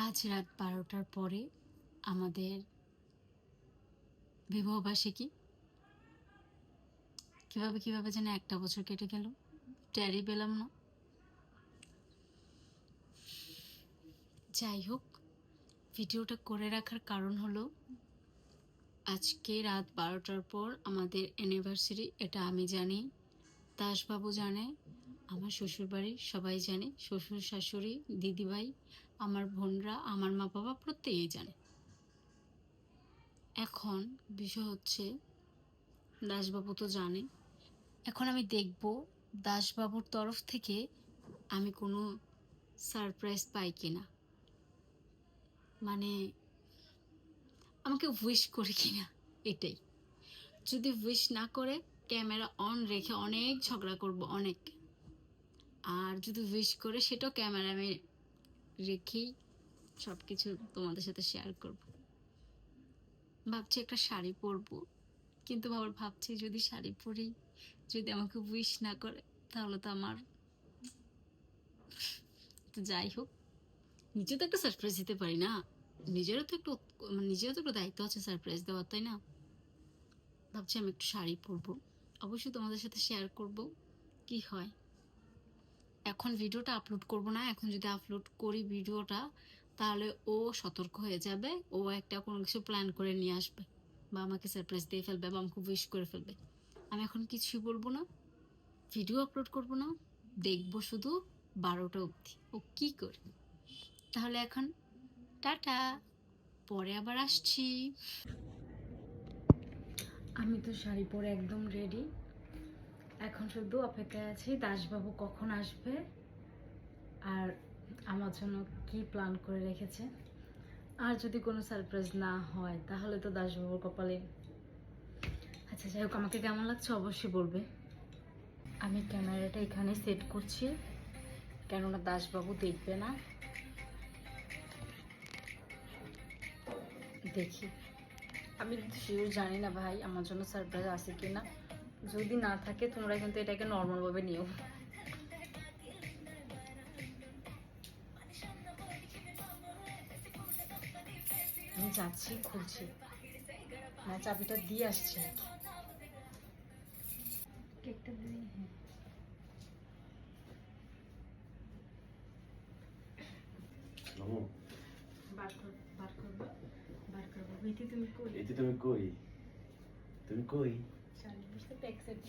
আজ রাত 12টার পরে আমাদের বিবাহবার্ষিকী। কিভাবে যেন একটা বছর কেটে গেল, টেরই পেলাম না। যাই হোক, ভিডিওটা করে রাখার কারণ হলো আজকে রাত 12টার পর আমাদের অ্যানিভার্সারি। এটা আমি জানি, দাসবাবু জানে, আমার শ্বশুরবাড়ির সবাই জানে, শ্বশুর শাশুড়ি, দিদিভাই, আমার বোনরা, আমার মা বাবা প্রত্যেকেই জানে। এখন বিষয় হচ্ছে দাসবাবু তো জানে, এখন আমি দেখব দাসবাবুর তরফ থেকে আমি কোনো সারপ্রাইজ পাই কিনা, মানে আমাকে উইশ করে কিনা, এটাই। যদি উইশ না করে ক্যামেরা অন রেখে অনেক ঝগড়া করব, অনেক। আর যদি উইশ করে সেটাও ক্যামেরা আমি রেখেই সব কিছু তোমাদের সাথে শেয়ার করব। ভাবছি একটা শাড়ি পরবো, কিন্তু আবার ভাবছি যদি শাড়ি পরি, যদি আমাকে উইশ না করে, তাহলে তো আমার, তো যাই হোক, নিজেও তো একটা সারপ্রাইজ দিতে পারি না, নিজেরও তো একটু নিজেরও তো একটু দায়িত্ব আছে সারপ্রাইজ দেওয়ার, তাই না? ভাবছি আমি একটু শাড়ি পরবো, অবশ্যই তোমাদের সাথে শেয়ার করব কি হয়। এখন ভিডিওটা আপলোড করব না, এখন যদি আপলোড করি ভিডিওটা, তাহলে ও সতর্ক হয়ে যাবে, ও একটা কোনো কিছু প্ল্যান করে নিয়ে আসবে, বা আমাকে সারপ্রাইজ দিয়ে ফেলবে, বা আমাকে উইশ করে ফেলবে। আমি এখন কিছুই বলবো না, ভিডিও আপলোড করব না, দেখবো শুধু 12টা অবধি ও কি করে। তাহলে এখন টাটা, পরে আবার আসছি। আমি তো শাড়ি পরে একদম রেডি, এখন শুধু অপেক্ষায় আছি দাসবাবু কখন আসবে আর আমার জন্য কি প্ল্যান করে রেখেছে। আর যদি কোনো সারপ্রাইজ না হয় তাহলে তো দাসবাবুর কপালে। আচ্ছা যাই হোক, আমাকে কেমন লাগছে অবশ্যই বলবে। আমি ক্যামেরাটা এখানে সেট করছি, কেননা দাসবাবু দেখবে না। দেখি, আমি শিওর জানি না ভাই আমার জন্য সারপ্রাইজ আছে কি না। যদি না থাকে তোমরা কিন্তু এটাকে নর্মালভাবে নিও। আমি যাচ্ছি, খুলছি, হ্যাঁ চাবিটা দিয়ে আসছি। কেকটা দিয়ে, হ্যাঁ বার করবো। বেটি তুমি কই? এতে তুমি কই? তুমি কই? শাড়ি বুঝতে তো এক্সাইটেড।